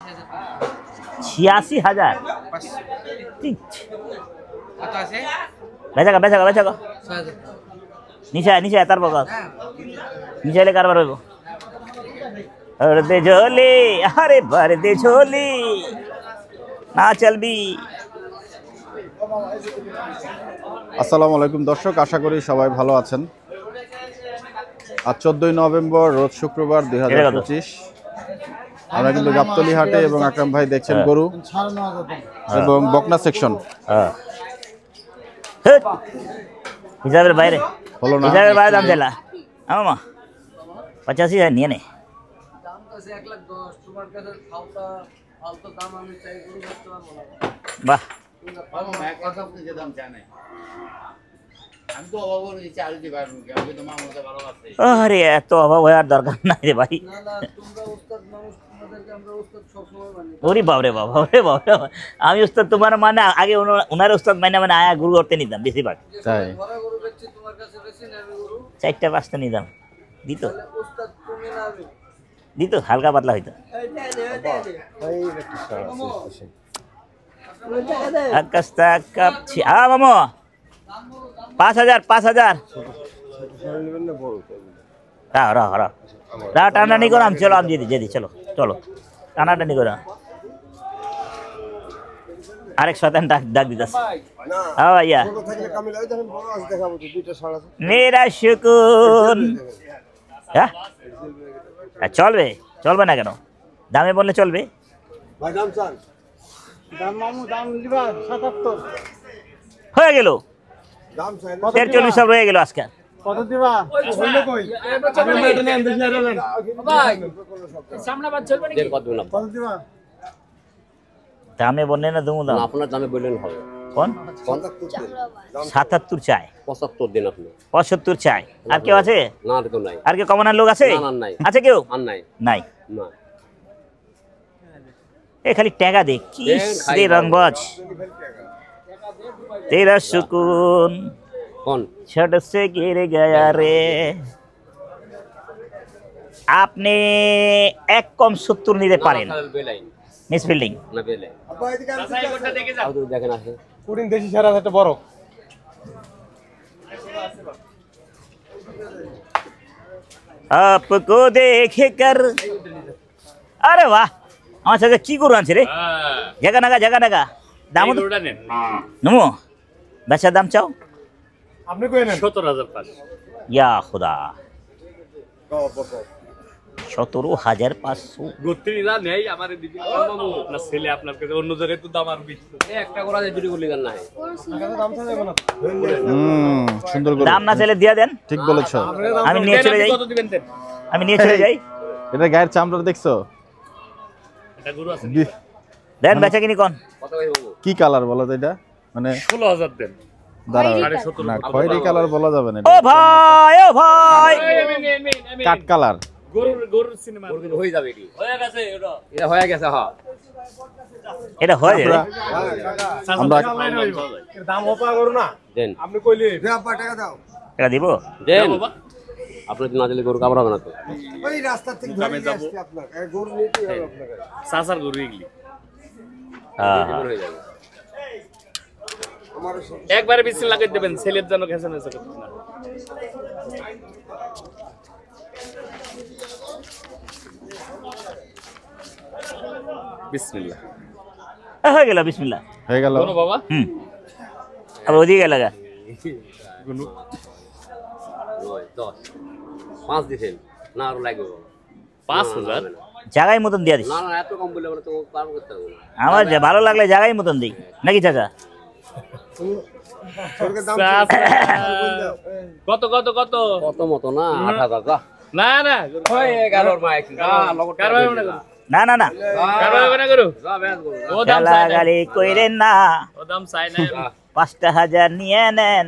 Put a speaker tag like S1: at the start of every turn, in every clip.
S1: 86,000 বেচা বেচা বেচা নিচে নিচে তারপর নিচে এলে কারবার হইব দে ঝোলি আরে ভর দে ঝোলি না চলবি।
S2: আসসালামু আলাইকুম দর্শক, আশা করি সবাই ভালো আছেন। আজ 14ই নভেম্বর রোজ শুক্রবার 2025। আমরা কিন্তু গাবতলী হাটে এবং আকরাম ভাই দেখছেন গরু এবং বকনা সেকশন।
S1: হিসাবের বাইরে
S2: হলো না,
S1: হিসাবের বাইরে দাম চাইলা আমা 85,000 নিয়ে নে। বাহ আরে এত অভাব হওয়ার দরকার নাই রে ভাই। ওরে বাবরে বাবা, ওরে বাবা, আমি উস্তাদ তোমার মানে আগে ওনার উস্তাদ মানে আয়া গুরু করতে নিতাম বেশিরভাগ,
S2: তাই
S1: 4টা 5টা নিতাম, দিত দিত হালকা পাতলা হইতো। আকাশটা কাঁপছে। মামো 5,000 5,000 টানাটানি করো। আমি চলো, আমি যেদি চলো চলো টানাটানি করো। আরেক শতান ডাক দিতেছে। হ্যাঁ ভাইয়া মেরা শুকুন। হ্যাঁ চলবে, চলবে না কেন? দামে বললে চলবে। হয়ে গেল 43 সব রয়ে গেল আজকে। দামে বললে না তুমি দাম
S3: আপনার দামে বললেন হবে।
S1: কোন 77 চাই?
S3: 75 দিন আপনি
S1: 75 চাই। আর কেউ আছে?
S3: না আর কেউ নাই।
S1: আর কেউ কমানোর লোক আছে?
S3: না নাই।
S1: আছে কেউ?
S3: আর নাই
S1: নাই
S3: না।
S1: এ খালি টাকা দে কি রে রংবাজ। তেরা সুকুন
S3: কোন
S1: छड़ से गिर गया रे। আপনি এক কম 70 নিতে পারেন। মিস ফিল্ডিং
S3: না বেলে দেখেন আছে
S4: পুরিন দেশি ছাড়া একটা বড়
S1: आपको देखकर। আরে বাহ, আমার সাথে কি করু আনছে রে? জায়গা নাগা দাম নমো বেচার দাম চাও?
S4: আপনি কই নেন
S3: 17,500।
S1: ইয়া খুদা 17,500
S3: গোত্রীরা নেই আমারে দিদি মামু আপনার ছেলে আপনার কাছে অন্য জায়গায় তো দাম আর বেশি। একটা করা যায় দুটি গুলি গান নাই
S4: দাম চাই না।
S2: সুন্দর গরু।
S1: দাম না চাইলে দিয়া দেন।
S2: ঠিক বলেছো।
S1: আমি নিয়ে চলে যাই,
S3: কত দিবেন দেন?
S1: আমি নিয়ে চলে যাই।
S2: এটা গায়ের চামড়া দেখছো?
S3: এটা গরু আছে
S1: দেন বেচা কিনি কোন
S3: কত ভাই বাবু?
S2: কি কালার বলো তো এটা? মানে
S3: 16,000 দেন।
S2: দাঁড়াও না, খয়েরি কালার বলা যাবে না,
S1: ও ভাই ও ভাই
S2: কাট কালার।
S3: গরুর সিনেমা গরু হয়ে যাবে কি? হয়ে গেছে এটা। এটা হয়ে গেছে হ্যাঁ।
S1: এটা হয় রে।
S2: আমরা
S4: এর দাম ওপা করু না
S3: দেন
S4: আপনি কইলে দে আপা টাকা দাও
S1: এটা দিব
S3: দেন বাবা। আপনি না দিলে গরু কাবড় হবে না তো।
S4: ওই রাস্তা থেকে ধরে আসছে আপনার গরু নিতে হবে আপনাকে।
S3: সাসার গরু এগুলি
S1: হ্যাঁ
S3: হয়ে যাবে। একবারে বেশি লাগাই দেবেন ছেলের জন্য ঘেঁষে মেসে করতে না। বিসমিল্লাহ
S1: হয়ে গেল। বিসমিল্লাহ
S2: হয়ে গেল
S3: বাবা।
S1: আবার ওদিকে লাগা।
S3: গুনু 9 10 5 দিছেন না আর লাগবে বাবা 5,000
S1: জায়গায় মতন দিয়া দিস।
S3: না না এত কম বললে আমরা তো পার করতে হবে না।
S1: আমার ভালো লাগলে জায়গায় মতন দিই নাকি চাচা?
S3: কত কত কত কত মতো না 8,000 যা না না হয় 11 মাইক
S1: না না না
S3: কারবাই না করু যা ব্যাস করু ও দাম চাই না
S1: গালি কইরেন না,
S3: ও দাম চাই না
S1: 5,000 নিয়ে নেন।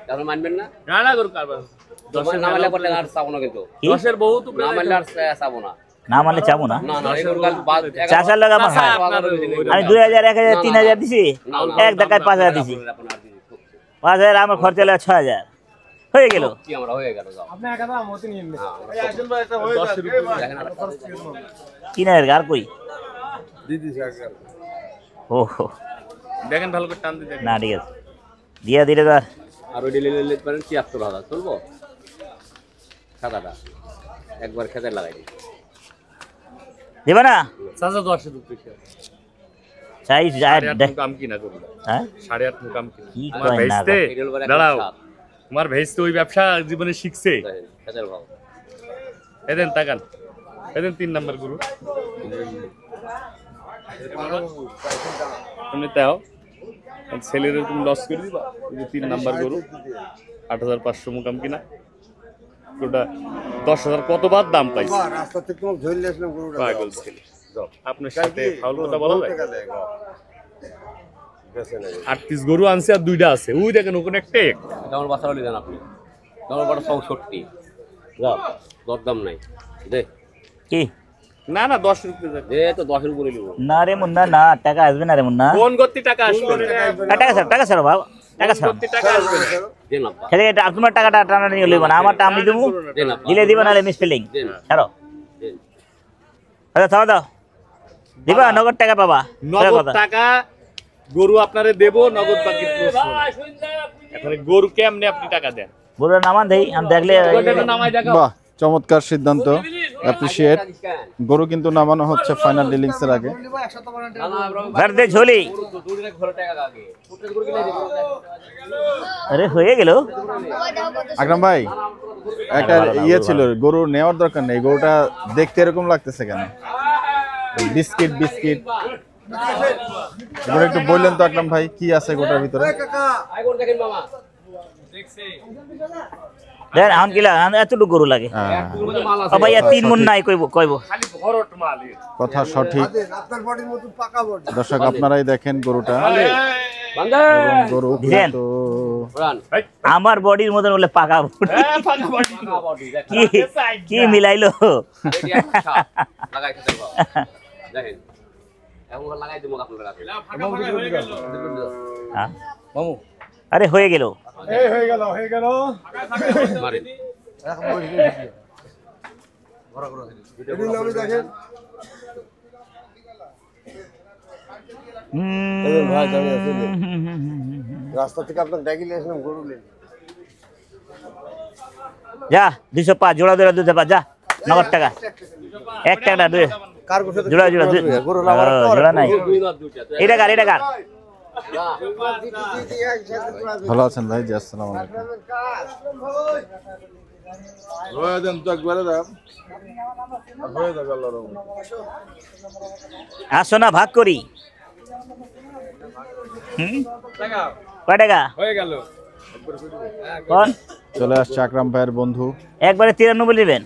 S3: কারণ মানবেন না না না করু কারবাই 10 না মানলে বললে আর চাবো না কিন্তু 10 এর বহুত না মানলে আর চাবো না।
S1: না মানলে চাবো না।
S3: না না এই গরুকাল বাদ
S1: চাচার লাগা আমার হয়। আমি 2,000 1,000 3,000 দিছি, এক টাকায় 5,000 দিছি। 5,000 আমার খরচা লাগে 6,000 হয়ে গেল।
S3: কি আমরা হয়ে গেল যাও
S4: আপনি একা মত নিয়ে নেন।
S3: একজন ভাই একটা হয়ে 10 রুপি
S1: কিনার আর কই ও
S4: দেখেন ভালো করে টান দিয়ে দেখেন।
S1: না ঠিক আছে দিয়া দিলে তো আর
S3: আর ওই ডেলি নিতে পারেন ৭৩,০০০ চলবো খাতাটা একবার খেতে লাগাই দিই
S1: দেবে না
S4: চাচা 10 রুপিয়া
S1: চাই
S4: কাম কিনা করবো
S1: হ্যাঁ
S4: 8.5 মুকাম কিনা
S1: কি
S4: আমার
S1: কয় না
S4: ভেস্তে
S3: এটার উপর একটা
S4: দাঁড়াও
S3: ছাপ।
S4: তোমার ভেস্তে ওই ব্যবসা জীবনে শিখছে
S3: দেখেন, খেতের ভাব
S4: এদেন তাকান এদেন 3 নাম্বার গুরু তুমি তাও ছেলের তুমি লস করে দিবা এই যে 3 নাম্বার গরু 8,500 মুকাম কিনা ওটা 10,000 কতবার দাম পাইছে
S5: রাস্তা থেকে তোমাকে ধরে নিয়ে আসলাম গরুটা
S4: পাগল ছেলে আপনার সাথে ফাউল কথা বলা যায় 8 পিস গরু আনছে আর 2টা আছে ওই দেখেন ওখানে একটা
S3: কেমন বাচ্চা হলি দেন আপনি কেমন বড় 64 যাও দরদাম নাই দে
S1: কি
S4: না না 10 রুপিয়া
S3: দে তো 10 এর উপরে নিব
S1: না রে মুন্না না টাকা আসবে না রে মুন্না
S4: কোন গতি টাকা আসবে
S1: টাকা স্যার বাবা টাকা স্যার
S4: গতি টাকা আসবে না
S3: দেন আপা
S1: খেলে এটা তোমার টাকাটা টানা নিয়ে লইব না আমারটা আমি দেবো
S3: দেন আপা
S1: দিলে দিবা নাহলে মিসফিলিং
S3: দেন
S1: ছাড়ো
S3: দেন
S1: আচ্ছা থাও দাও দিবা নগদ টাকা পাবা
S4: নগদ
S1: কথা
S4: টাকা গরু আপনারে দেব নগদ বাকি প্রশ্ন এখন গরু কেমনে আপনি টাকা দেন
S1: বড় নামান দেই আমি দেখলে
S4: গরুটা নামাই দেখাও
S2: বাহ চমৎকার সিদ্ধান্ত অ্যাপ্রিশিয়েট গরু কিন্তু নামানো হচ্ছে ফাইনাল ডিলিংস এর আগে
S3: না না ব্রো
S1: ভর দে ঝোলি
S3: দুটো ঘরে টাকা আগে ফুটের গরু কিনে দিব
S1: আরে হয়ে গেল
S2: আকরাম ভাই একটা ইয়ে ছিল গরু নেওয়ার দরকার নেই গরুটা দেখতে এরকম লাগতেছে কেন বিস্কিট বিস্কিট এবার একটু বললেন তো আকরাম ভাই কি আছে গোটার ভিতরে
S3: আই গরু দেখেন মামা
S1: দেন আন কিলা এতটুকু গরু লাগে
S2: হ্যাঁ,
S3: মাল
S1: ও
S3: আছে
S1: ভাইয়া 3 মন নাই কইব
S4: খালি ভরট মাল
S2: কথা সঠিক
S5: আপনার বডির মতো পাকা বডি
S2: দর্শক আপনারাই দেখেন গরুটা
S3: বান্দা
S2: এবং গরু
S1: দিছেন?
S2: তো
S3: রান
S1: আমার বডির মতন বলে পাকা বডি।
S3: পাকা বডি দেখ
S1: কি কি মিলাইলো
S3: রেডি আছে সাপ লাগাই খেতে পাও দেখেন এমন লাগাই দেবো আপনারা রাখেন
S1: হ্যাঁ? আরে হয়ে গেল
S3: মারেন
S5: দেখেন ভাই দাঁড়িয়ে আছেন রাস্তা থেকে আপনাকে ডাকি নিয়ে আসলাম গরু নেই
S1: যা 205 জোড়া জোড়া 205 যা নগদ টাকা 1 টাকা দুই
S5: কার গোছে
S1: জোড়া জোড়া
S5: গরু লাগার পর
S1: জোড়া নাই
S3: দুই না দুইটা
S1: এটা কার
S2: ভালো আছেন ভাই জি আসসালামু আলাইকুম
S1: আসো না ভাগ করি কয় টাকা
S4: হয়ে গেল
S1: কোন
S2: চলে আসছে আকরাম ভাইয়ের বন্ধু
S1: একবারে 93 নেবেন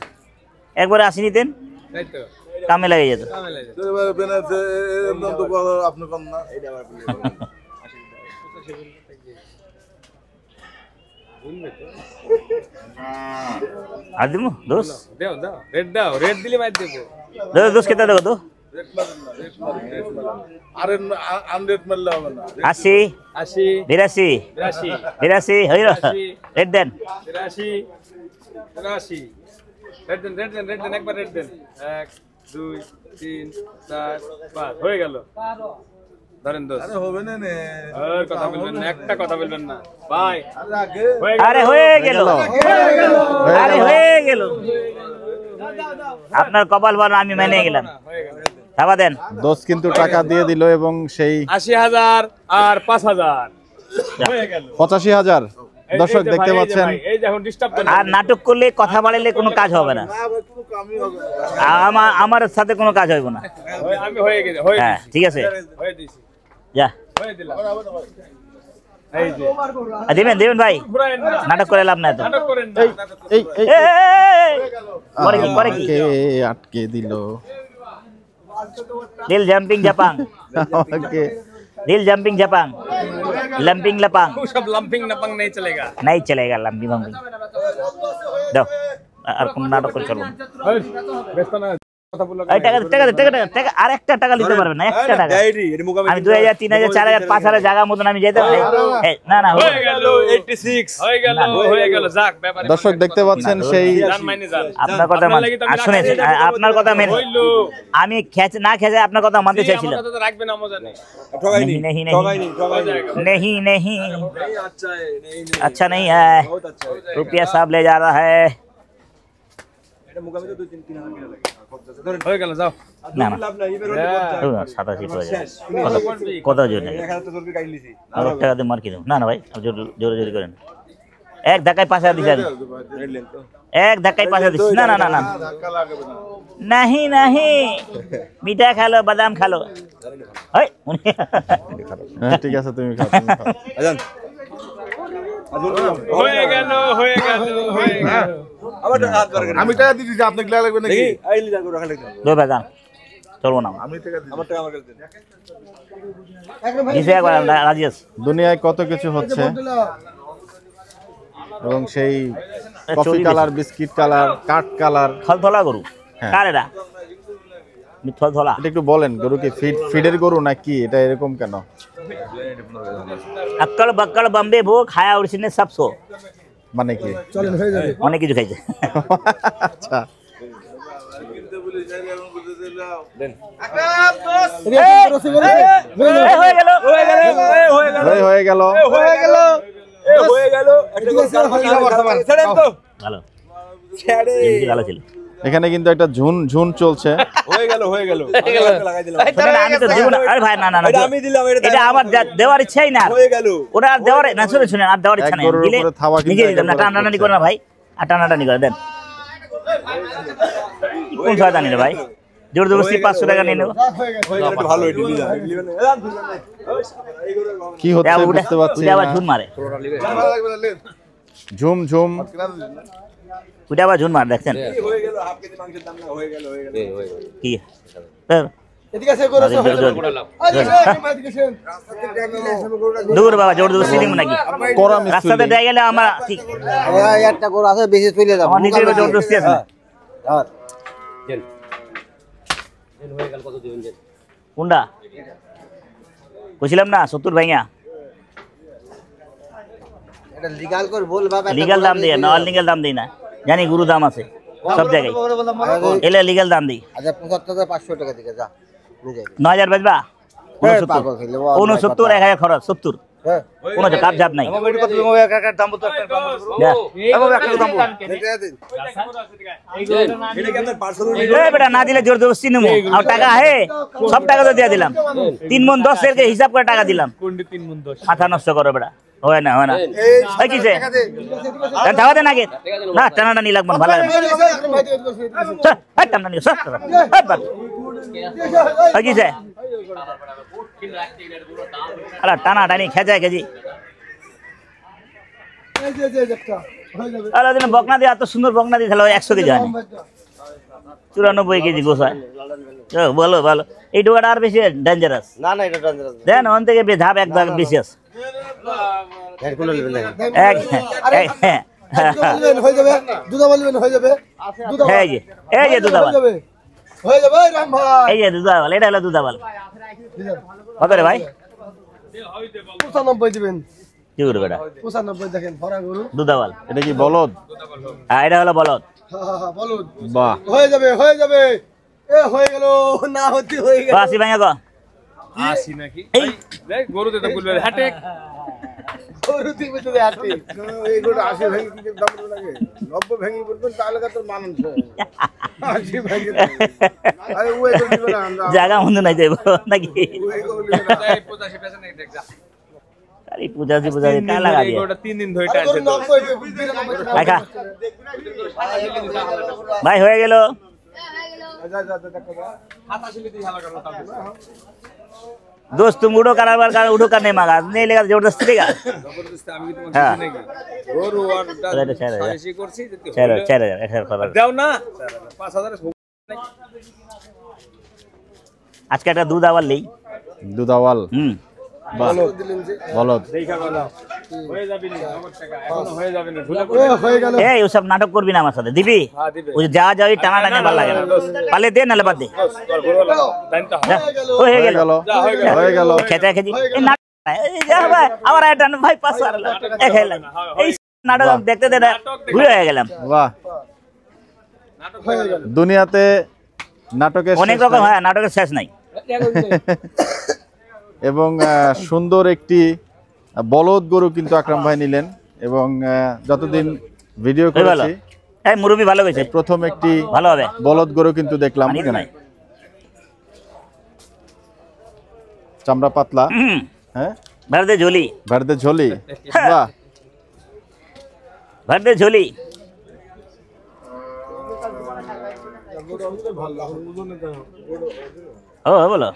S1: একবারে 80 নিতেন
S4: তাই তো
S1: কামে লাগে যেত আর দিমু দোষ
S4: দাও দাও রেড দিলে মার দেবো
S1: দোষ কেটে দেবো তো
S5: আরে আনরেট মারলে হবে না
S1: 80
S4: 80
S1: 82
S4: 82
S1: 82 হইল রেড দেন
S4: 83 83 রেড দেন একবার রেড দেন 1 2 3 4 5 হয়ে গেল ধরেন দোষ আরে হবে না নে আর কথা বলবেন না একটা কথা বলবেন না বাই
S1: আরে হয়ে গেল আরে হয়ে গেল আপনার কপাল ভালো আমি মেনে গেলাম থাবা দেন
S2: দোষ কিন্তু টাকা দিয়ে দিল এবং সেই
S4: ৮০,০০০ আর ৫,০০০ হয়ে গেল
S2: ৮৫,০০০ দর্শক দেখতে পাচ্ছেন
S4: এই যে এখন ডিস্টার্ব
S1: আর নাটক করলে কথা বাড়াইলে কোনো কাজ হবে না আমার সাথে কোনো কাজ হইব না
S4: আমি হয়ে গেছে হয়ে
S1: হ্যাঁ ঠিক আছে
S4: হয়ে দিছি
S1: যা
S4: হয়ে দিলাম এই যে
S1: দেবেন ভাই
S4: ঘুরায়েন না
S1: নাটক করে লাভ নাই তো
S4: নাটক করেন না
S2: এই এই
S1: করে কি
S2: আমাকে আটকে দিল
S1: দিল জাম্পিং জাপাং
S2: আমাকে
S1: दिल जंपिंग जपांग लंपिंग लपांग
S4: वो सब लंपिंग नपंग नहीं चलेगा
S1: नहीं चलेगा लंपिंग लंपिंग दो और नाटक कर चलो
S4: व्यस्त ना
S1: এই টাকা টাকা টাকা টাকা আর একটা টাকা দিতে পারবেন না, একটা টাকা। আমি 2000 3000 4000 5000 জায়গা মতন আমি যেতে পারি। না না
S4: হয়ে গেল 86 হয়ে গেল যাক ব্যাপার।
S2: দর্শক দেখতে পাচ্ছেন সেই
S4: জান মাইনে যান।
S1: আপনার কথা মান শুনে আপনার কথা মেনে
S4: হইলো
S1: আমি খেচে না খেচে আপনার কথা মানতে চাইছিলাম।
S4: কথা তো রাখবেন না মজা নেই।
S1: नहीं नहीं नहीं नहीं अच्छा नहीं है, रुपया सब ले जा रहा है।
S4: হয়ে গেল যাও।
S1: না না 87 হয়ে যাবে। কত জোর নেই আর টাকা দিয়ে মার কি দেব? না না ভাই জোরে জোরে করেন। এক ধাক্কায় 5000 দিছেন, এক ধাক্কায় 5000 দিছ। না না না না नहीं नहीं मीठा खा लो, बादाम खा लो।
S2: হ্যাঁ ঠিক আছে তুমি খাও, তুমি খাও।
S4: হয়ে গেল হয়ে গেল হয়ে গেল।
S5: আমি টাকা দিতেছি, আপনাকে লাগবে নাকি?
S1: दो बादाम চলবো না
S5: আমি টাকা দিচ্ছি, আমার টাকা আমার কাছে দেন।
S1: দিছে একবার রাজি আছে।
S2: দুনিয়ায় কত কিছু হচ্ছে এবং সেই কফি
S1: চলি
S2: কালার, বিস্কিট কালার, কাঠ কালার।
S1: থলথলা গরু
S2: হ্যাঁ।
S1: কার এটা? থলথলা
S2: এটা একটু বলেন, গরু কি ফিডের গরু নাকি? এটা এরকম কেন?
S1: अक्कड़ बक्कड़ बम्बे भो खाया उड़ने सब सो
S2: মানে কি?
S1: অনেক কিছু খাইছে।
S2: আচ্ছা হয়ে গেল
S1: ভালো জিনিস ভালো ছিল।
S2: এখানে কিন্তু একটা ঝুন ঝুন চলছে।
S5: হয়ে গেল
S1: শোনেন, আমি তো দেব না। আরে ভাই না না না
S5: আমি দিলাম,
S1: এটা আমার দেওয়ার ইচ্ছাই না।
S5: হয়ে গেল।
S1: ওটা আর দেওয়ার না, শুনে শুনেন, আর দেওয়ার ইচ্ছা
S2: এক
S1: নেই।
S2: গরুর
S1: দিলে
S2: উপরে থাবা কিন্তু
S1: নিজে দিতাম না,
S2: এক গরুর
S1: টানাটানি করে না ভাই, আর টানাটানি করে দেন। কোন শয়তানি রে ভাই, জোর জবরদস্তি 500 টাকা নিয়ে নেব।
S5: ভালো এটা নিয়ে যান।
S2: কি হচ্ছে বুঝতে পারছি
S1: ওটা আবার
S2: না।
S1: ঝুন মারে,
S2: ঝুম ঝুম
S1: ওটা আবার ঝুন মারে, দেখছেন
S5: হয়ে গেল, হাফ কেজি মাংসের দাম না হয়ে গেল
S1: কি? দূর বাবা, জোর জবরদস্তি দিব নাকি?
S2: করা মিস্ত্রি
S1: রাস্তাতে দিয়ে গেলে আমার ঠিক
S5: একটা গরু আছে, বেশি চলে যাবে।
S1: আমার নিজের জোর জবরদস্তি আছে না। কোনটা কইছিলাম না 70 ভাইয়া
S5: এটা লিগ্যাল করে বল বাবা।
S1: লিগ্যাল দাম দিই না, অনলিগ্যাল দাম দিই না, জানি গুরু দাম আছে সব জায়গায়, এলে লিগ্যাল দাম দিই।
S5: আচ্ছা 75 500 টাকা দিকে যা নিয়ে যাবি।
S1: 9000 বেচবা? 69 1000 খরচ 70,
S5: হ্যাঁ
S1: কোনো কাপ জাপ নাই। এ বেটা না দিলে জোর জবরদস্তি নেবো, আর টাকা হে সব টাকা তো দিয়ে দিলাম। 3 মণ 10 এর হিসাব করে টাকা দিলাম। মাথা নষ্ট করো বেটা, হয় না হয় না। এই কিছে যাওয়া দেন আগে না, টানাটানি লাগবে না, ভালো লাগবে। টানাটানি কিছে আরে টানাটানি খেঁচায় খেজি। আরে দিন বকনা দিয়ে এত সুন্দর বকনা দিয়ে তাহলে 100 কেজি হয়নি, 94 কেজি গোস হয়। বলো ভালো, এই ডোকাটা আর বেশি ডেঞ্জারাস
S5: না না এটা ডেঞ্জারাস
S1: দেন, ওখান থেকে ধাপ এক ধাপ বেশি আছে।
S5: না কোন নেবেন না
S6: হয়ে যাবে দুধা বলবেন, হয়ে যাবে দুধা
S1: এই যে দুধাবাল,
S6: হয়ে যাবে রাম ভাই।
S1: এই যে দুধাবাল, এটা হলো দুধাবাল। কত রে ভাই?
S6: 95 দিবেন,
S1: কি করবে বেটা?
S6: 95 দেখেন ভরা গরু।
S1: দুধাবাল,
S2: এটা কি বলদ?
S1: হ্যাঁ এটা হলো বলদ।
S6: বলুন
S2: বাহ,
S6: হয়ে যাবে হয়ে যাবে। এ হয়ে গেল না, হতে হয়ে গেল।
S1: 80 ভাঙা গো
S4: আসি নাকি দেখ গরুতে তো বলবে হাটে
S6: গরু দিবে তো হাতে।
S5: এই গরু 80 ভেঙে কি দাম লাগে? 90 ভেঙে বলবেন তাহলে তো মানুষ 80 ভেঙে। আরে ওই তো দিবে না আমরা।
S1: জায়গা মন্দ নাই যাইব নাকি?
S5: ওই গরু দিবে না।
S4: 85 পেছে নাকি দেখ যা।
S1: আরে পূজাজি কা লাগা দিয়ে
S4: গরুটা 3 দিন ধরে
S6: আরে
S4: টানছে
S6: গরু
S4: তো।
S6: 90
S1: দেখা ভাই হয়ে গেল। दोस्त तुम उड़ो करार का उड़ो करने मांगा नहीं लेगा जबरदस्ती लेगा।
S4: জবরদস্তি আমি কি তোমাকে
S1: হ্যাঁ।
S4: দিছি নাকি? গরু আর
S1: এটা ছেড়ে দাও।
S4: বেশি করছি যদি
S1: 4000
S4: দাও না 5000
S1: আজকে একটা দুধ আবার নেই।
S2: দুধাওয়াল
S1: হুম
S2: বাহ, বলদ।
S4: দেখা গেল হয়ে যাবে না নগদ টাকা এখনো হয়ে যাবে না ঝুলে
S6: এ হয়ে গেল
S1: এই ওসব নাটক করবি না আমার সাথে দিবি ওই যা যা ওই টানা টানা ভালো লাগে না পালে দে নালে বাদ দে
S4: তোর ঘুরওয়ালা দাইনটা
S1: যা, ও হয়ে
S2: হয়ে
S1: গেল
S2: গেল হয়ে গেল
S1: খেতে খেতে এই নাটক এই যা ভাই আবার এটা ভাই 500 আর এই খেলাম এই নাটক দেখতে দেখতে ঘুরে হয়ে গেলাম
S2: বাহ
S6: হয়ে গেল
S2: দুনিয়াতে নাটকের
S1: অনেক
S2: শেষ
S1: রকম
S2: নাই।
S1: হয় নাটকের শেষ নাই
S2: এবং সুন্দর একটি বলদ গরু কিন্তু আকরাম ভাই নিলেন এবং যতদিন ভিডিও
S1: হয়ে গেল
S2: করেছি
S1: এই মুরব্বি ভালো হয়েছে
S2: প্রথম একটি
S1: ভালো হবে
S2: বলদ গরু কিন্তু দেখলাম
S1: পানি তো নাই
S2: চামড়া পাতলা
S1: হুম
S2: হ্যাঁ
S1: ভারতে ঝোলি
S2: ভারতে ঝোলি বাহ
S1: ভারতে ঝোলি ও বলো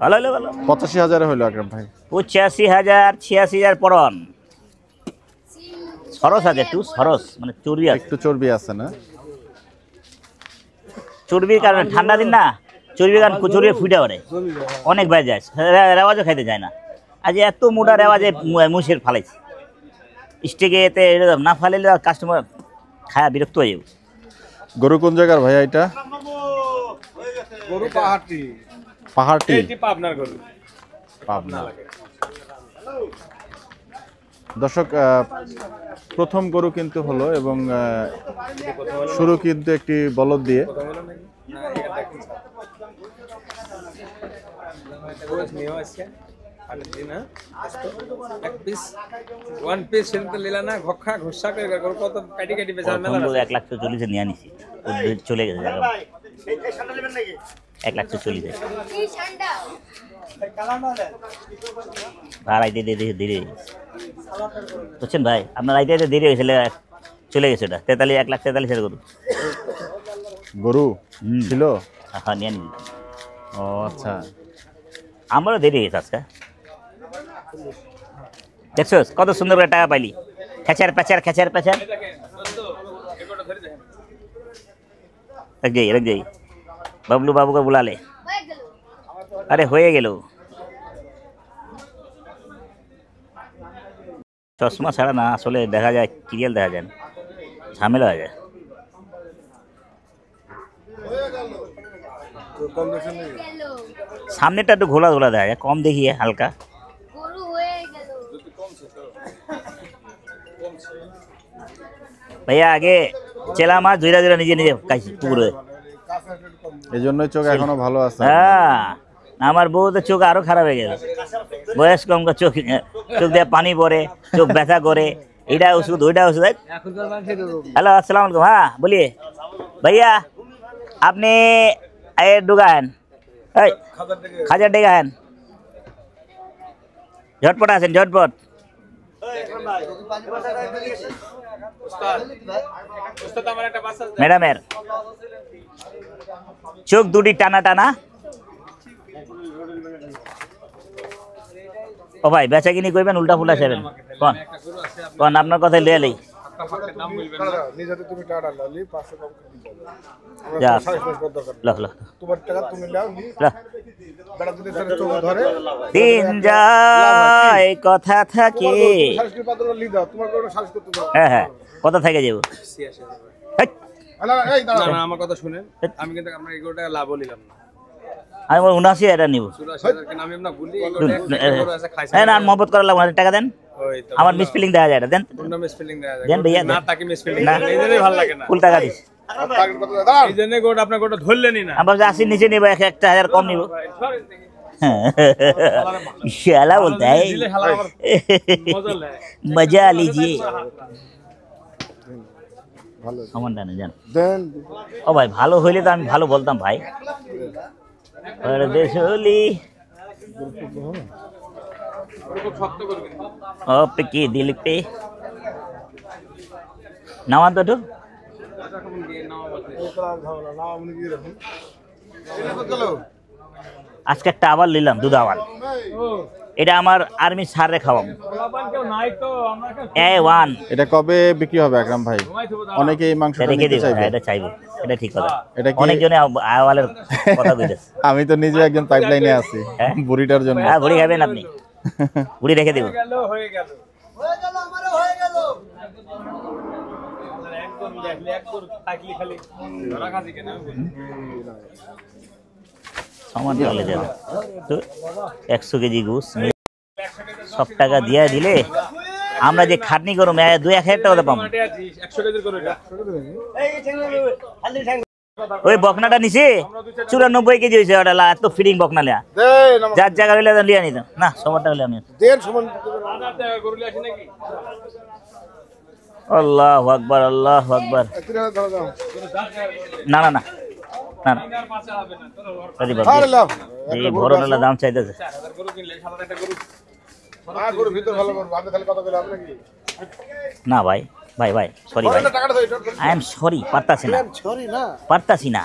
S1: ভালো হলো ভালো
S2: 85,000 হলো আকরাম ভাই
S1: 85,000 86,000 পরন সরস আছে একটু সরস মানে চর্বি আছে
S2: একটু চর্বি আছে না
S1: চর্বির কারণে ঠান্ডা দিন না চর্বির কারণে চর্বি ফুটে ওরে অনেক বাইরে যায় রেওয়াজও খাইতে যায় না আজ এত মোটা রেওয়াজে মুসের ফালাইছে স্টেকে এতে এরকম না ফালাইলে কাস্টমার খায়া বিরক্ত হয়ে যাবে
S2: গরু কোন জায়গার ভাইয়া এটা
S4: গরু পাহাড়টি
S2: পাহাড়টি
S4: এটি পাবনার গরু
S2: পাবনা দর্শক প্রথম গরু কিন্তু হলো এবং শুরু কিন্তু একটি বলদ দিয়ে
S4: ওয়ান পিস সেটা লিলা না ঘক্ষা ঘুষা করে গরু কত কাটি কাটি বেচার মেলা
S1: প্রথম 1,40,000 নিয়ে আনিছি চলে গেছে জায়গা 1,40,000 আর আইতে ধীরে বুঝছেন ভাই আপনার আইতে দেরি হয়েছিল চলে গেছে ওটা 1,43,000 গরু
S2: গরু ছিল
S1: হ্যাঁ নিয়ে নিবি
S2: ও আচ্ছা
S1: আমারও দেরি হয়েছে আজকে দেখছো কত সুন্দর করে টাকা পাইলি খেচার প্যাচার रख जाइए बबलू बाबू को बुला ले अरे हो गल चश्मा छाड़ा ना आसले देखा जाए क्लियर देखा जाए झमेला हो जाए सामने टा घोला घोला देखा जाए कम देखिए हल्का भैया आगे চেলা মাছ ধইরা ধইরা নিজে নিজে খাইছি পুকুরে
S2: এজন্যই চোখ এখনো ভালো আছে
S1: হ্যাঁ আমার বউ তো চোখ আরো খারাপ হয়ে গেল বয়স কম চোখ চোখ দিয়ে পানি পড়ে চোখ ব্যথা করে এটা ওষুধ ওইটা ওষুধ हेलो अस्सलाम वालेकुम हाँ बोलिए भैया আপনি ডুগান এই খাজার ডেগান ঝটপট আছেন ঝটপট ম্যাডামের চোখ দুটি টানা টানা ও ভাই বেচা কিনি করবেন উল্টা ফুল্টা সেবেন কোন কোন আপনার কথা লিয়ে লই
S5: নিজেতে তুমি টাকা লালি 500 কম করে দিতে
S1: যা
S5: দরকার
S1: ল
S5: তোমার টাকা তুমি নাও নি
S1: ল
S5: বেটা যদি তার চোখ ধরে
S1: দিন যায় কথা থাকে
S5: সারস্ক্রিপ্ট পাত্র লি দাও তোমার কোনো সার্চ করতে দাও
S1: হ্যাঁ হ্যাঁ কথা থেকে যাব
S5: আলা এই দাঁড়া
S4: না আমার কথা শুনেন আমি কিন্তু আমরা 11 টাকা লাভ নিলাম না
S1: আমি 79 নিব
S4: 84,000 কেন আমি না বলি
S1: না মহব্বত করা লাগবে না টাকা দেন
S4: ওই তো
S1: আমার মিসফিলিং দেখা যায় দেন
S4: অন্য মিসফিলিং দেয়া যায়
S1: দেন ভাইয়া
S4: না তাকে মিসফিলিং
S1: না।
S4: এইজন্যই ভালো লাগে না
S1: ফুল টাকা দিস
S5: টার্গেট কত দাঁড়া
S4: এইজন্য গোট আপনার গোটা ধরলেনই না
S1: আমরা 80 নিচে নিব 1,000 কম নিব শালা बोलता है
S4: দিলে হালা আমার মজা লাগে
S1: मजा लीजिए
S5: ভালো
S1: আমার না জান
S5: দেন
S1: ও ভাই ভালো হইলে তো আমি ভালো বলতাম ভাই परदेशोली
S4: খুব শক্ত করবেন
S1: ओप की दिल पे নামান তো একটু
S5: না আমি কি রাখুন এটা কত গেল
S1: আজকে একটা আবার নিলাম দুধ আবার এটা আমার আর্মি সারে খাওয়াবো
S4: পোলাপান কেউ নাই তো আমরা
S1: A1
S2: এটা কবে বিক্রি হবে আকরাম ভাই অনেকে এই মাংসটা
S1: রেখে
S2: নিতে
S1: দিব
S2: চাইবে
S1: এটা চাইবো এটা ঠিক কথা
S2: এটা কি
S1: অনেকজনে আওয়ালের কথা কইতেছে
S2: আমি তো নিজে একজন পাইপলাইনে আছি
S1: হ্যাঁ?
S2: বুড়িটার জন্য
S1: হ্যাঁ ভরি খাবেন আপনি উড়ি রেখে দেবো।
S4: হয়ে গেল
S6: আমারও হয়ে গেল।
S4: একদম দেখলে একদম থাকলি খালি ধরা খাসি কেন
S1: সমান চলে যাবে তো 100 কেজি গোস সব টাকা দিয়ে দিলে আমরা যে খাটনি করব 2-1000 টাকা পাবো।
S4: 100 কেজির করে এটা
S1: ওই বকনাটা নিছি 94 কেজি হয়েছে ওটা এত ফিডিং বকনা লিয়া যার জায়গা হইলে লিয়া নিত না সবার টাকা লিয়া আমি
S5: দেড় সমান
S4: গরু আসে নাকি
S1: আল্লাহু আকবার আল্লাহু আকবার। না না না না না আরে বাবা এই বড় নালা দাম চাইতেছে
S4: গরু কিনলে সাদা একটা গরু
S5: গরু ভিতর ভালো করবো আমি খালি কথা বলে আপনি কি
S1: না ভাই ভাই ভাই সরি ভাই
S5: টাকাটা দাও
S1: আই এম সরি পারতাছি না
S5: সরি না
S1: পারতাছি না।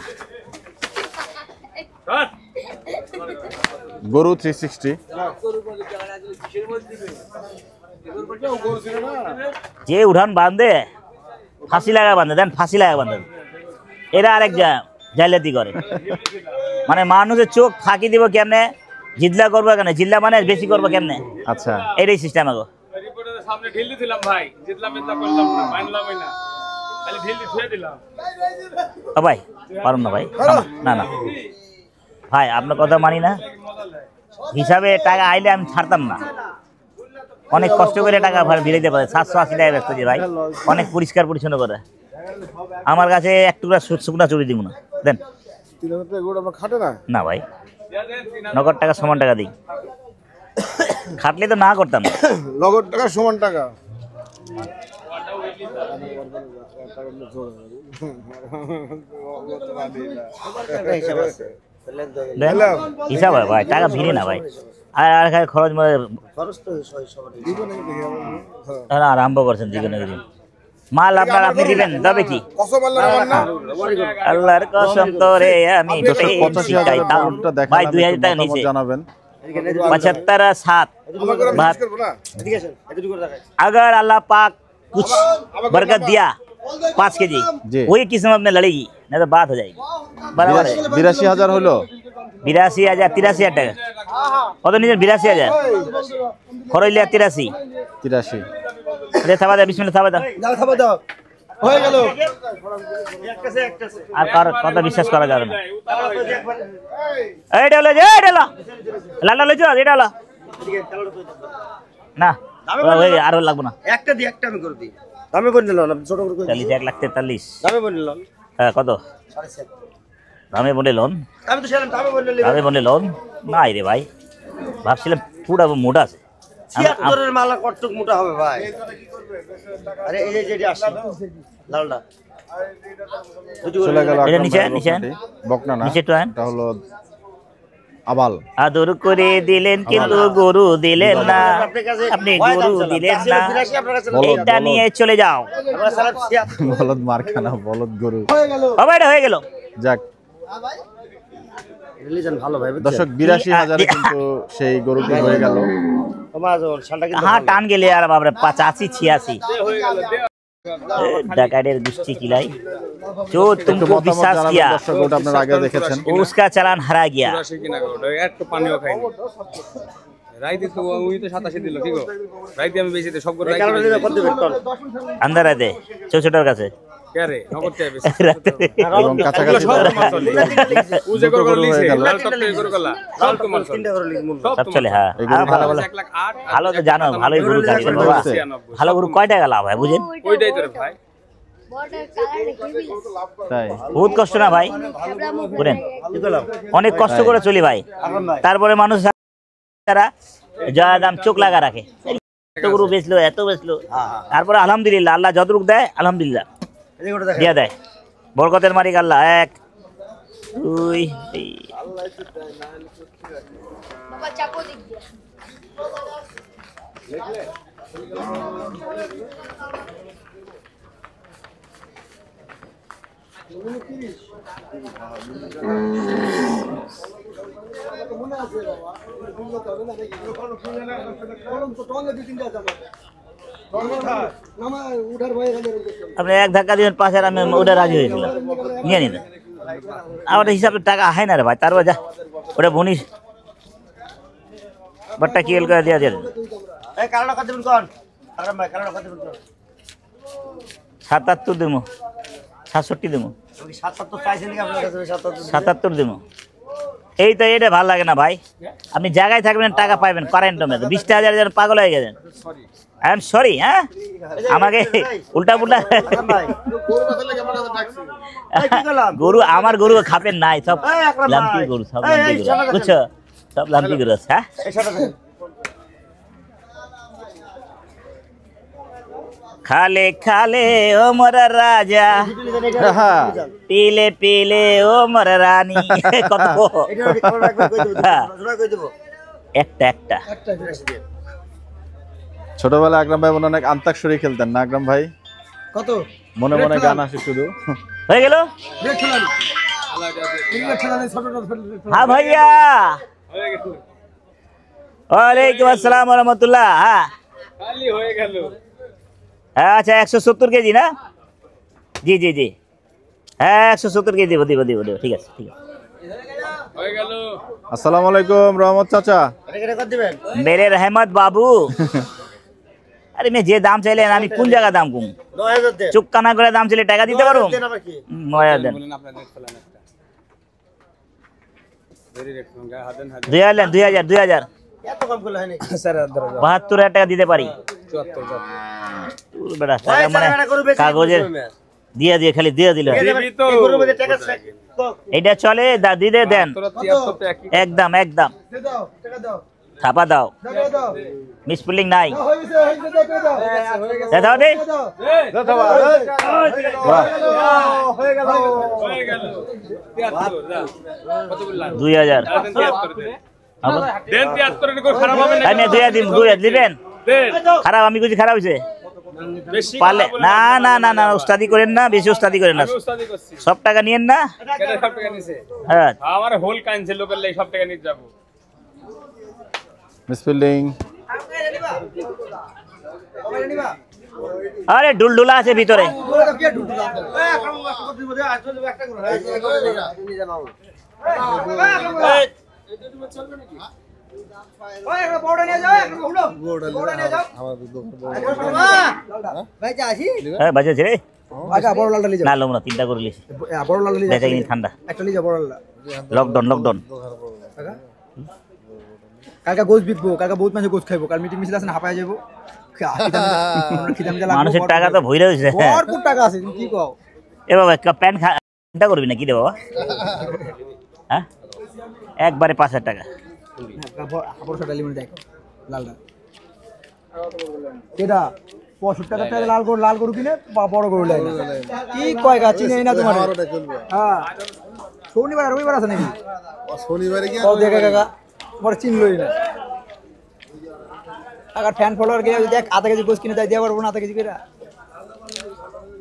S2: গরু 360
S1: যে উঠান বাঁধে ফাঁসি লাগা বাঁধে দেন ফাঁসি লাগা বাঁধে এরা আরেক জাইলাতি করে মানে মানুষের চোখ ফাঁকি দিব কেমনে জিদলা করবো কেন জিদলা মানে বেশি করবো কেমনে
S2: আচ্ছা
S1: এটাই সিস্টেম আগো
S4: রিপোর্টারের সামনে ঢিল দিলাম ভাই জিতলাম এটা করলাম না মানলামই না খালি ঢিল ছুঁয়ে দিলাম
S1: ও ভাই পারুন না ভাই না না ভাই আপনার কথা মানি না হিসাবে টাকা আইলে আমি ছাড়তাম না অনেক কষ্ট করে টাকা ভিড়াইতে পারে 780 টাকা ব্যস্ত যে ভাই অনেক পরিষ্কার পরিচ্ছন্ন করে আমার কাছে এক টুকরা শুকনা চুরি দিব না দেন
S5: 3000 টাকা গরু আমরা খাটে না
S1: না ভাই নগদ টাকা সমান টাকা দিই খাটলে তো না করতাম
S5: নগদ টাকা সমান টাকা
S1: হিসাব হয় ভাই টাকা ভিড়ে না ভাই আর খরচ আরম্ভ করছেন দিকে নাকি মাল আপনার আপনি দিবেন তবে কি আল্লাহর কসম তোরে আমি ভাই 2000 টাকা নিচে
S2: জানাবেন
S1: 75-7 अगर अल्लाह पाक कुछ बरकत दिया 5 केजी
S2: जी।
S1: वही किस्मत में लड़ेगी नहीं तो बात हो जाएगी बराबर है
S2: 82,000 হলো
S1: 82,000 83,000 টাকা কত নিচে 82,000 খরচ লিয়া 83
S2: 83
S1: আরে থাবা দাও বিসমিল্লাহ থাবা দাও
S6: থাবা দাও হয়ে গেল
S1: আর কার কথা বিশ্বাস করা যাবে না এইটা হলো যে এইটা হলো লালা লইছো এটা হলো না ওই আর লাগবে না
S6: একটা দি একটা আমি করে দিই দামে বলে নিলাম ছোট করে
S1: 1,43,000
S6: দামে বলে নিলাম
S1: হ্যাঁ কত
S6: 7.5
S1: দামে বলে লোন
S6: আমি তো সেলাম দামে বলে নিলাম
S1: দামে বলে লোন নাই রে ভাই ভাবছিলাম পুরো মোটা আছে
S6: 76 এর মালা কটটুক মোটা হবে ভাই আরে এই যে যেটা আসছে লালটা
S2: চলে গেল
S1: এটা নিচে নিচে
S2: বকনা না
S1: নিচে তো
S2: এটা হলো আবাল
S1: আদর করে দিলেন কিন্তু গরু দিলেন না আপনি গরু দিলেন না এইটা নিয়ে চলে যাও
S6: আমরা সালাম
S2: বলদ মারখানা বলদ গরু
S1: বাবা এটা হয়ে গেল
S2: যাক
S6: রিলিজন ভালো ভাই
S2: দর্শক 82,000 কিন্তু সেই গরুটি হয়ে গেল
S6: আমাজন শালটা কিন্তু
S1: हाँ टान के लिए यार बाप रे 85-86 डकैतेर गुस्ती किलाई जो तुमको विश्वास किया
S2: দর্শক ওটা আপনারা আগে দেখেছেন
S1: उसका चालान हरा गया
S4: রাশি কিনা গো একটু পানিও খাইনি রাইতে তো উই তো 87 দিল কি গো রাইতে আমি বেশিতে সব করে
S6: কারণে
S4: রাইতে
S6: কত দিবেন টন
S1: अंदर रहते छोटे কাছে
S4: কে রে নগদ চাই বেশি
S2: এবং কাছাকাছি
S4: উজে করে
S2: গরু হয়ে
S4: লিছে
S2: গেল।
S4: লাল টপ করে গলা লাল তোমার
S6: তিনটা করে লিখ মূল
S1: সব চলে হ্যাঁ
S2: এই গরু
S1: ভালো ভালো
S4: 1,08,000
S1: ভালো তো জানো ভালোই গরু খাচ্ছেন বাবা ভালো গরু কয় টাকা লাভ হয় বুঝেন
S4: ওইটাই তো রে ভাই
S2: তাই
S1: বহুত কষ্ট না ভাই বুঝেন অনেক কষ্ট করে চলি ভাই তারপরে মানুষ তারা যা দাম চোখ লাগা রাখে এত গরু বেচলো এত বেচলো তারপরে আলহামদুলিল্লাহ আল্লাহ যতটুক দেয় আলহামদুলিল্লাহ
S6: এই করে দেখেন
S1: দিয়া দেয় বরকতের মালিক আল্লাহ 1 2 3
S7: बाबा चाको दिख गया
S1: আপনি এক ধাক্কা দিবেন পাশের আমি ওটা রাজি হয়েছিলাম নিয়ে নিতেন আমার হিসাবে টাকা হয় না রে ভাই তারপর যা ওটা বনিস বাটটা কি করে দিয়া দেন
S6: এই কালোটা কত দিবেন কোন আকরাম ভাই কালোটা কত দিবেন কোন
S1: 77 দেবো 67 দেবো
S6: আমি 77 চাইছেন কি আপনার কাছে 77
S1: 77 দেবো এই তো এটা ভালো লাগে না ভাই আপনি জায়গায় থাকবেন টাকা পাইবেন কারেন্ট মে 20,000 যেন পাগল হয়ে গেছেন আই এম সরি হ্যাঁ আমাকে উল্টা পুল্টা
S6: আকরাম ভাই এই কি করলাম
S1: গরু আমার গরু খাপেন নাই সব
S6: এই আকরাম
S1: লাম্পি
S6: ভাই
S1: গরু সব লাম্পি গরু বুঝছো সব লাম্পি গরু আছে হ্যাঁ
S6: এই সাথে
S1: খালে খালে ও মোরা রাজা পিলে পিলে ও মোরা রানী কত
S6: এটা রাখবে কই দেব জোড়া কই দেব
S1: একটা একটা
S6: একটা ফিরাসি দিয়ে
S2: ছোটবেলায় আকরাম ভাই মনে হয় অনেক আন্তাক্ষরী খেলতেন না আকরাম ভাই?
S5: কত
S2: মনে মনে গান আসে শুধু।
S1: হয়ে গেল
S5: ব্রেক খেলানি এই ব্রেক খেলানি ছোটটা
S1: হ্যাঁ ভাইয়া ওয়ালাইকুম আসসালাম ওয়া রাহমাতুল্লাহ হ্যাঁ
S4: খালি হয়ে গেল
S1: আচ্ছা 170 কেজি না জি জি জি হ্যাঁ 170 কেজি দিব দিব দিব ঠিক আছে ঠিক আছে
S4: হয়ে গেল
S2: আসসালামু আলাইকুম রহমত চাচা।
S6: এটা কত দিবেন
S1: मेरे रहमत बाबू अरे मैं जे दाम চাইলে আমি কোন জায়গা দাম কম
S6: 9000 দেন
S1: চুক্কা না করে দাম চাইলে টাকা দিতে পারো
S6: দেন আবার কি
S1: 9000 দেন
S4: বলেন আপনার রেট ফেলান একটা ভেরি রেট সঙ্গে হাদেন
S1: 2000
S6: এত কম করলে হয় নাকি
S4: স্যার
S1: 72,000 টাকা দিতে পারি
S4: 74
S1: তুই বেটা টাকা মানে কাগজে দিয়ে দিয়ে খালি দিয়ে দিল
S4: দিবি তো
S6: এই গরুর মধ্যে টাকা তো
S1: এটা চলে দিতে দেন
S4: তোরা 73 তে একই
S1: একদম একদম
S5: দে দাও টাকা দাও
S1: ছাপা দাও
S5: দাও দাও
S1: মিসপ্লিং নাই
S5: হয়ে গেছে দাও
S1: দাও দে
S5: হয়ে গেল
S4: হয়ে গেল 73 যা কত বললাম
S1: 2000
S4: দেন 73 দে
S1: আবার
S4: দেন 73 এর কো খারাপ হবে না
S1: আমি 2000 দিবেন
S4: দেন
S1: খারাপ আমি কিছু খারাপ হইছে
S4: বেশি
S1: পারলে না না না না উস্তাদি করেন না বেশি উস্তাদি করেন না
S4: আমি উস্তাদি করছি
S1: সব টাকা নিয়েন না
S4: কেটে সব টাকা নিছে
S1: হ্যাঁ
S4: আমার হোল কাইনছে লোকের লাই সব টাকা নিতে যাব
S2: মিসফিল্ডিং।
S1: আরে ডুলডুলা আছে ভিতরে হ্যাঁ বাজে রে
S5: আচ্ছা বড় লালটা লিয়ে যাও
S1: না লম না তিনটা করে লিছি
S5: বড় লালটা লিয়ে
S1: বেচা কিনি ঠান্ডা
S5: একটা লিয়ে যাও বড় লালটা
S1: লকডাউন
S5: কালকে গোশ বিকবো কালকে বহুত মানুষ গোশ খাইবো কাল মিটিং মিছিল আছে না হাঁপায় যাবো
S1: মানুষের টাকা তো ভইরা হইছে
S5: ভরপুর টাকা আছে তুমি কি কও
S1: এ বাবা প্যান্ট খাটা করবি না কি রে বাবা হ্যাঁ একবারে 5,000 টাকা
S5: বড় শাটা লিমিট দেখো লালটা এটা 65 টাকা লাল গরু কিনে বড় গরু লাগে কি কয় গা চিনে না তোমার হ্যাঁ শনিবার আর রবিবার আছে নাকি
S7: শনিবারে কি
S5: কও দেখে কাকা বড় চিনলই না কাকা ফ্যান ফলোয়ার গিয়ে দেখ আধা কেজি গোস কিনে দেয় দিয়া পারবো না আধা কেজি করে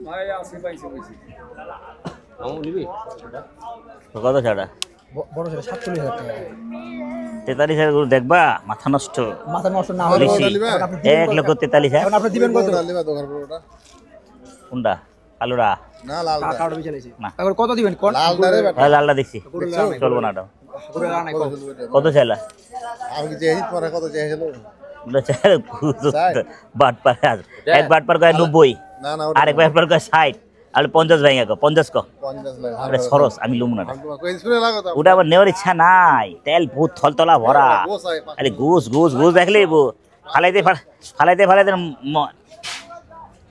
S4: ভাই আসি পাইছে কইছি
S3: আমু নিবি
S1: কত ছাড়া
S5: বড় সেটা 47,000 টাকা
S1: 43,000 গরু দেখবা মাথা নষ্ট
S5: মাথা নষ্ট না হলে
S1: বেশি।
S5: আপনি দিবেন
S1: 1,43,000
S5: এখন আপনি দিবেন কত
S7: লিবা দোকান পুরোটা
S1: কোনটা আলুরা
S7: না লাল
S5: কাকাটা বিচালাইছি
S1: না।
S5: এখন কত দিবেন কোন
S7: লাল দারে বেটা
S1: হ্যাঁ লালটা দেখছি চলবো না ওটা
S5: গরু লাল নাই কত
S1: কত চাইলা
S7: আমি কি চেয়েছি পরে কত চেয়েছিল
S1: ওটা চাইলে বাট পার এক বাট পার কয় 90
S7: না না
S1: আর এক বাট পার কয় 60 আর 50 ভাঙা কো 50 কো
S7: 50 লাগে
S1: আরে সরস আমি লুম না
S7: আমি তোমাকে কই শুনে লাগো তো
S1: ওটা আবার নেওয়ার ইচ্ছা নাই তেল ভূত থলতলা ভরা আরে ঘুষ দেখলে ফালাইতে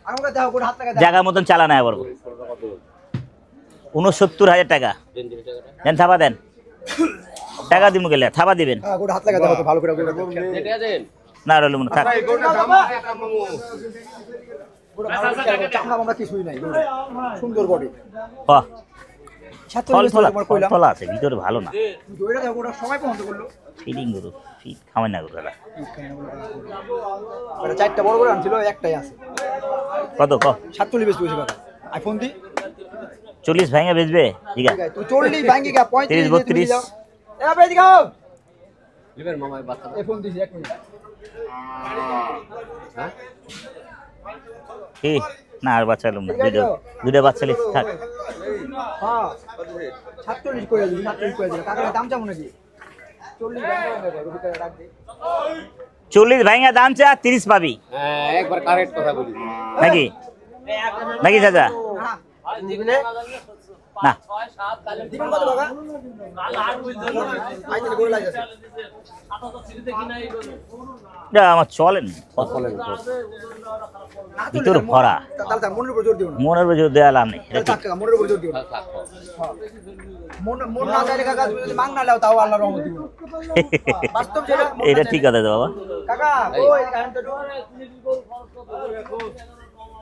S5: আমাকে দাও কোন হাত টাকা
S1: জায়গা মতন চালা নাই আবার 69,000 টাকা দেন থাবা দেন টাকা দিমু গেলে থাবা দিবেন
S5: হ্যাঁ কোন হাত লাগা দাও তো ভালো করে গরু
S3: এটা দেন
S1: না রলুম না থাক
S5: চামড়া আমরা কিছুই নাই সুন্দর বডি
S1: হ ফল
S5: 47 তোমার কইলাম
S1: ফলা আছে ভিতরে ভালো না
S5: ওইটা দেখো ওটা সবাই পছন্দ করলো
S1: ফিলিং গরু ফিট খাওয়াই না গরু দাদা
S5: এটা চারটা বড় বড় আনছিল একটাই আছে
S1: কত ক
S5: 47 বেশি পয়সা কাকা আইফোন দি
S1: 40 ভাঙা বেচবে ঠিক
S5: ঠিক
S1: আছে
S5: আছে তুই 40 ভাঙ্গি গা 35
S1: 30, 32
S5: এ ভাই দিগাও
S3: লিবেন মামাই বাচ্চা
S5: আইফোন দিছি এক মিনিট
S1: কি না আর বাচ্চা লুম না দুইটা বাচ্চা লিস থাক
S5: হ্যাঁ 47 করে দিবি 47 করে দিবি কাকা দাম চামু নাকি 40 ভাঙ্গা রুপি করে রাখ দে
S1: 40 ভাঙা দাম চা 30 পাবি
S3: হ্যাঁ একবার কারেক্ট কথা বলি
S1: নাকি নাকি চাচা না আমার চলেন ভিতর ভরা মনের উপর জোর দেওয়া লাভ নেই এটা ঠিক কথা তো বাবা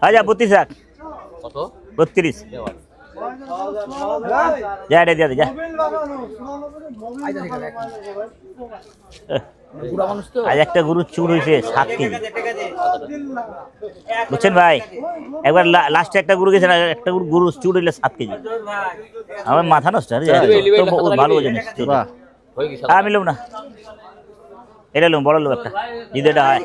S1: আচ্ছা 32 রাখ
S3: কত
S1: 32 যা এটা দিয়ে দে যা আজ একটা গরু চুর হয়েছে 7 কেজি বুঝছেন ভাই একবার লাস্টে একটা গরু গেছে একটা গরু চুর হইলে 7 কেজি আমার মাথা নষ্ট ভালো ওজন আমি লোক না এটা লোক বড় লোক একটা যদি এটা হয়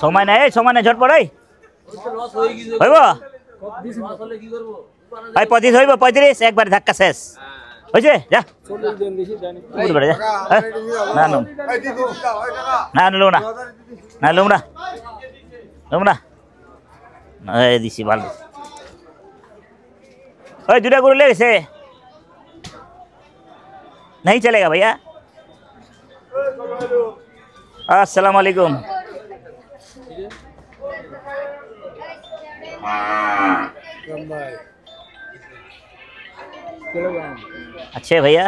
S1: সময় নাই ঝটপট হইব ভাই 35 হইব 35 একবার ধাক্কা শেষ হয়েছে যা না না না লো না না লো না লো না দিছি ভালো ওই দুটা গরু ले से नहीं चलेगा भैया अस्सलाम वालेकुम अच्छे भैया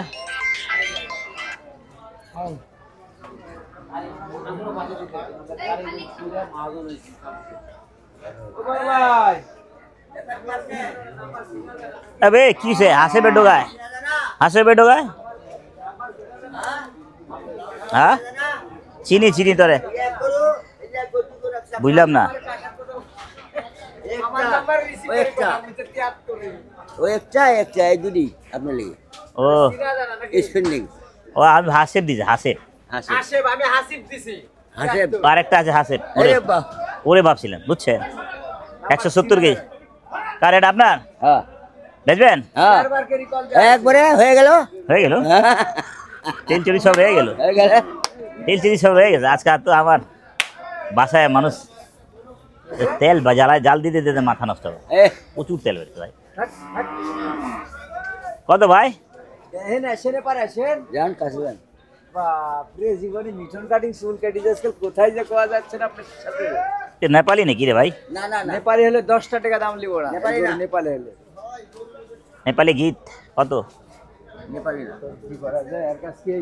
S1: अबे किसे हासे बैठो गाय हासे बैठो गाय हाँ চিনি চিনি তোরে বুঝলাম না ও ও আমি হাসেব দিছি হাসেব আর একটা আছে হাসেব ওরে ভাবছিলেন বুঝছেন 170 কেজি কার এটা আপনার বেচবেন
S6: একবারে হয়ে গেল
S1: তেল চুরি সব হয়ে গেল তেল চুরি সব হয়ে গেছে আজকে তো আমার বাসায় মানুষ তেল বা জ্বালায় জাল দিতে দিতে মাথা নষ্ট হবে প্রচুর তেল বেরোচ্ছে ভাই কত ভাই নেপালি নাকি রে ভাই
S6: নেপালি হলে 10 টাকা দাম লিব নেপালি হলে
S1: নেপালি গীত কত
S6: নেপালি না কি করা যায় আর কাছে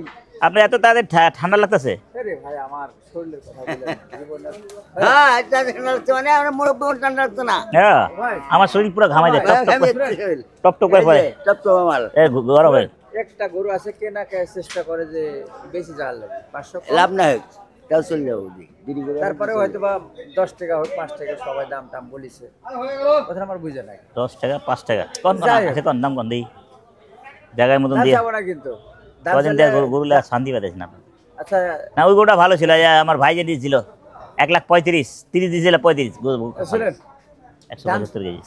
S1: আপনি এত তাদের ঠান্ডা লাগতেছে
S6: আরে ভাই আমার শরীরের কথা বলে হ্যাঁ এটা মানে আমরা মুরব্বি ঠান্ডা লাগতো না
S1: হ্যাঁ আমার শরীর পুরো ঘামাই যায় টপ টপ করে পড়ে
S6: টপ টপ আমার
S1: এ গরম হয়
S6: একটা গরু আছে কেনা কে চেষ্টা করে যে বেশি জাল লাগে 500 লাভ না হয় তাও চলে যাবো তারপরে হয়তো বা 10 টাকা হোক 5 টাকা সবাই দাম টাম বলিছে কথা আমার বুঝে নাই
S1: 10 টাকা 5 টাকা কোন আছে কোন দাম কোন দেই জায়গার মতন দিয়ে
S6: যাব না কিন্তু
S1: কদিন দিয়ে গরুলা শান্তি পাইতেছ না
S6: আচ্ছা
S1: না ওই গরুটা ভালো ছিল আমার ভাই যে দিয়েছিল 1,35,000 30 দিয়েছিল 35
S6: শুনেন
S1: 175 কেজি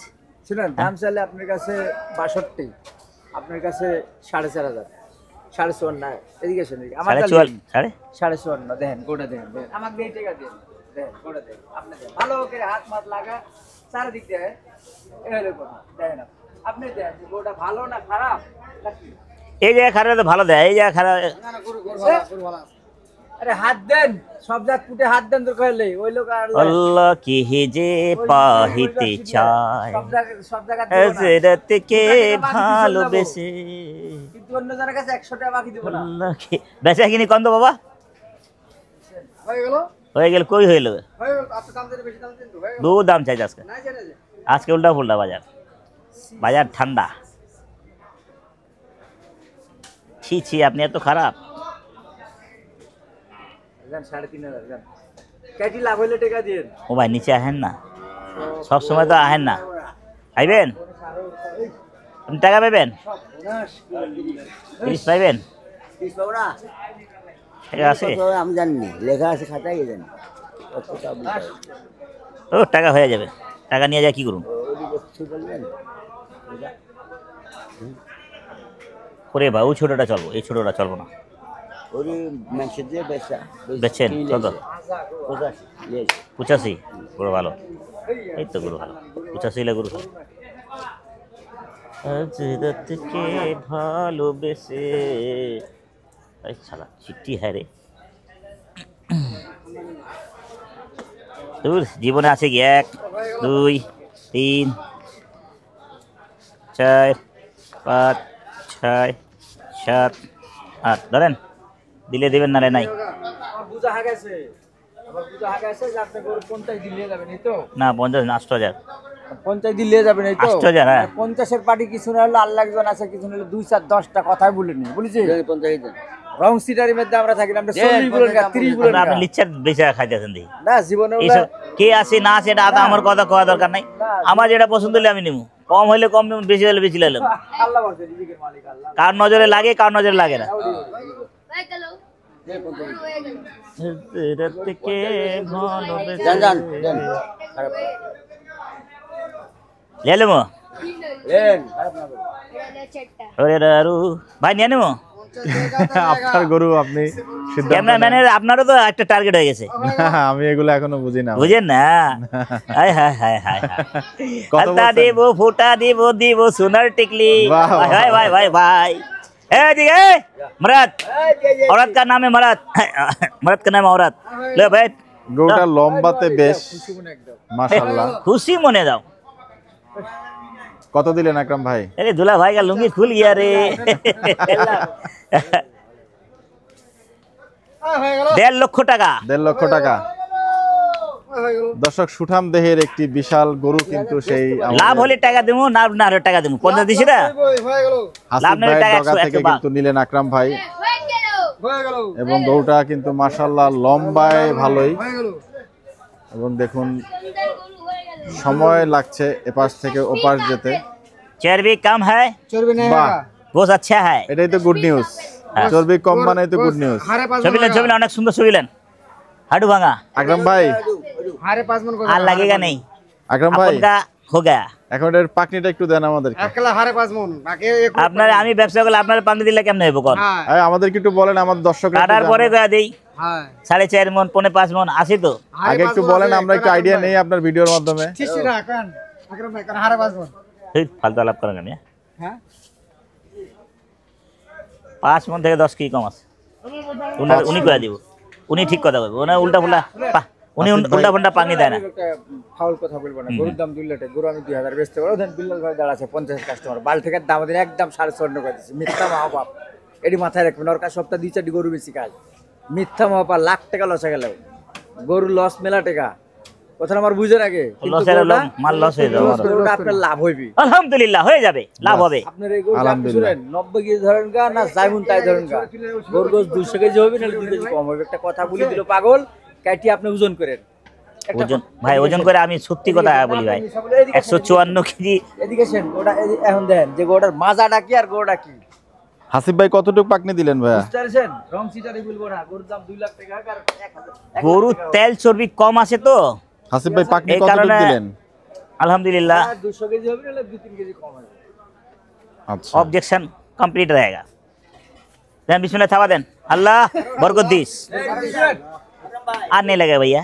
S6: শুনেন দাম চাইলে আপনার কাছে 62 আপনার কাছে 4,500 4,500 না এদিকে শুনুন আমার 4,500 দেখেন গোটা দেখেন আমাকে এই টাকা দেন দেখেন গোটা দেখেন আপনি ভালো করে হাত মাত লাগা চারিদিক দিয়ে এই হলো কথা দেখেন আপনি দেখেন গোটা ভালো না খারাপ
S1: এই জায়গা খারাপ তো ভালো দেয় এই জায়গা খারাপ
S6: अरे हाथ देन सब जात पुटे हाथ देन तो कहले ওই লোক আর
S1: আল্লাহ কি যে পাহিতে চায় হযরত কে ভালোবেসে
S6: কিন্তু অন্য জনের কাছে 100 টাকা বাকি দিব না
S1: আল্লাহ কি বেচা কিনি কত বাবা হয়ে গেল কই হইল
S6: আপনি দাম দিলে বেশি দাম দেন তো
S1: দু দাম চাই আজকে
S6: না জানে
S1: আজকে উল্টা ফুলটা বাজার ঠান্ডা ছি ছি আপনি এত খারাপ
S6: জান 3,500 জান কেটি লাভ হইলে টাকা দেন
S1: ও ভাই নিচে আহেন না সব সময় তো আহেন না আইবেন আপনি টাকা পাবেন 30 পাবেন
S6: 30 পাবো না
S1: টাকা আছে
S6: আমি জানি লেখা আছে খাতায় জানি
S1: ও টাকা হয়ে যাবে, টাকা নিয়ে যায় কি করুন? ওরে বাবু ছোটটা চলবো, এই ছোটটা চলবো না। বেচছেন কত? 85। গরু ভালো, এই তো গরু ভালো, 85 হলে গরু ভালো। হযরতকে ভালোবেসে এই শালা চিঠি হ্যাঁ রে। দূর জীবনে আছে কি 1 2 3 4 5 6 7 8 ধরেন, দিলে দেবেন নালে নাই।
S6: আমার বুঝা হয়ে গেছে, আমার বুঝা হয়ে গেছে যে আপনি গরু 50 দিলে যাবেন এই তো
S1: না 50 না 8000।
S6: 50 দিলে যাবেন এই তো
S1: 8000। হ্যাঁ
S6: 50 এর পার্টি কিছু না হলো আল্লাহ একজন আছে, কিছু না হলো 2 4 10টা কথাই বলিনি বলেছি। 50 দেন রং সিটারির মধ্যে আমরা থাকি না, আমরা 40 বলেন না 30 বলেন না।
S1: আপনি লিচ্ছার বেচা খাইতেছেন দেখি
S6: না জীবনে
S1: এইসব কে আছে না আছে এটা আমার কথা কওয়া দরকার নাই। আমার যেটা পছন্দ হলে আমি নেবো, কম হইলে কম নেব, বেশি হলে বেশি নিলাম।
S6: আল্লাহ বলছে রিজিকের মালিক আল্লাহ,
S1: কার নজরে লাগে কার নজরে লাগে না। ভাই নিয়ে নেবো।
S2: আপনার গরু আপনি
S1: ক্যামেরাম্যানের আপনারও তো একটা টার্গেট হয়ে গেছে।
S2: আমি এগুলো এখনো বুঝি না।
S1: বুঝেন না? হায় হায় হায় হায় হায় দেব ফোটা দেব দেব সোনার টিকলি। ভাই ভাই ভাই ভাই এদিকে মরাদ, औरत का नाम है मराद, मराद का नाम है औरत। ले भाई
S2: গরুটা লম্বাতে বেশ মাশাআল্লাহ।
S1: खुशी मने दाओ।
S2: কত দিলেন আকরাম ভাই?
S1: अरे दूल्हा भाई का लुंगी खुल गया रे। 1.5 লক্ষ টাকা।
S2: 1.5 লক্ষ টাকা। দর্শক সুঠাম দেহের একটি বিশাল গরু, কিন্তু সেই
S1: লাভ হলে টাকা দেবো, না না হলে টাকা দেবো। 50 দিছি না লাভ
S2: হাসিব
S1: নেই,
S2: ভাইয়ের
S1: টাকা
S2: ডগা থেকে
S1: 100
S2: কিন্তু নিলেন আকরাম ভাই, এবং গরুটা কিন্তু মাশাআল্লাহ লম্বায় ভালোই। এবং দেখুন সময় লাগছে এপাশ থেকে ওপাশ যেতে।
S1: चर्बी कम है,
S2: বাহ,
S1: गोश्त अच्छा है।
S2: এটাই তো গুড নিউজ। চর্বি কম মানে তো গুড নিউজ।
S1: ছবিলেন অনেক সুন্দর ছবিলেন। हाडू भांगा
S2: আকরাম ভাই,
S1: আর लगेगा नहीं।
S2: আকরাম ভাই
S1: अपन का हो गया।
S2: এখন এর পাকনিটা একটু দেন আমাদেরকে।
S1: আপনার আমি ব্যবসা করলে আপনার পানি দিলে কেমনে হইব কোন?
S2: এই আমাদেরকে একটু বলেন, আমাদের দর্শকরা
S1: কাটার পরে গয়া দেই। হ্যাঁ 4.5 মণ 5.5 মণ আসি তো।
S2: আগে একটু বলেন, আমরা একটু আইডিয়া নেই আপনার ভিডিওর মাধ্যমে।
S1: ফালতু আলাপ করেন না। হ্যাঁ 5 মণ থেকে 10 কি কম আছে? উনি কয়া দিব, উনি ঠিক কথা বলবে, ওনা উল্টা ফুল্টা উনি উল্টা ফুল্টা পানি দেয় না।
S6: ফাউল কথা বলবো না। গরুর দাম 2 লাখ, গরু আমি 2000 বেচতে পারো। দেন বিল্লাল ভাই দাঁড়াচ্ছে 50 কাস্টমার, বাল থেকে দাম দিন একদম 54.5 করে দিচ্ছে। মিথ্যা মহাপাপ, এটি মাথায় রাখবেন। ওর কাছে সপ্তাহে 2-4টি গরু বেশি কাজ। মিথ্যা মহাপাপ, লাখ টাকা লস হয়ে গেল, গরু লস মেলা টাকা। কথা আমার বুঝে রাখে,
S1: মাল লস হয়ে যাবে,
S6: আপনার লাভ হইবে
S1: আলহামদুলিল্লাহ, হয়ে যাবে, লাভ হবে।
S6: আপনার এই গরু শুনেন 90 কেজি ধরেন গা না যাইমুন তাই ধরেন গা, গরু গোস 200 কেজি হবে না 2 কেজি কম হবে। একটা কথা বলে দিল পাগল, কাটি আপনি ওজন করেন।
S1: ওজন ভাই ওজন করে আমি সত্যি কথা বলি ভাই, 154 কেজি।
S6: এদিকে শুন, ওটা এখন দেন যে গোটার মাজাটা কি আর গোটা কি।
S2: হাসিব ভাই কতটুকু পাকনি দিলেন ভাইয়া?
S6: বুঝতেছেন রং সিটারি বলবো না, গরুর দাম 2 লাখ টাকা আর 1000।
S1: গরু তেল চর্বি কম আছে তো।
S2: হাসিব ভাই পাকনি কতটুকু দিলেন?
S1: আলহামদুলিল্লাহ
S6: 200 কেজি হবে না 2-3 কেজি কম হবে।
S2: আচ্ছা,
S1: ऑब्जेक्शन कंप्लीट रहेगा। देन बिस्मिल्लाह थावा देन, अल्लाह बरकत दिस। आज नहीं लगे भैया,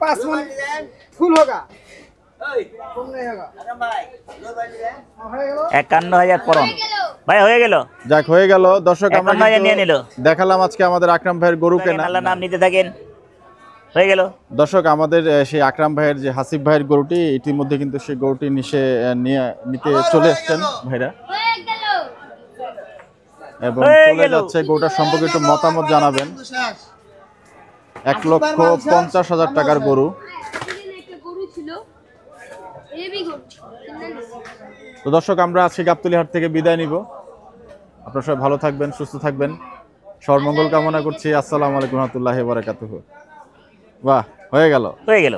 S5: 5 मन फुल होगा, कम नहीं होगा।
S1: 51,000 পরন ভাই হয়ে গেল।
S2: যাক হয়ে গেল। দর্শক আমরা
S1: 51,000 নিয়ে নিল।
S2: দেখালাম আজকে আমাদের আকরাম ভাইয়ের গরুকে।
S1: আল্লাহ নাম নিতে থাকেন, হয়ে গেল।
S2: দর্শক আমাদের সেই আকরাম ভাইয়ের যে হাসিব ভাইয়ের গরুটি, ইতিমধ্যে কিন্তু সেই গরুটি নিতে চলে আসছেন ভাইরা, এবং চলে যাচ্ছে। গরুটার সম্পর্কে একটু মতামত জানাবেন। 1,50,000 টাকার গরু। তো দর্শক আমরা আজকে গাবতলী হাট থেকে বিদায় নিব। আপনারা সবাই ভালো থাকবেন, সুস্থ থাকবেন, সর্বমঙ্গল কামনা করছি। আসসালামু আলাইকুম ওয়া রাহমাতুল্লাহি ওয়া বারাকাতুহু। বাহ, হয়ে গেল।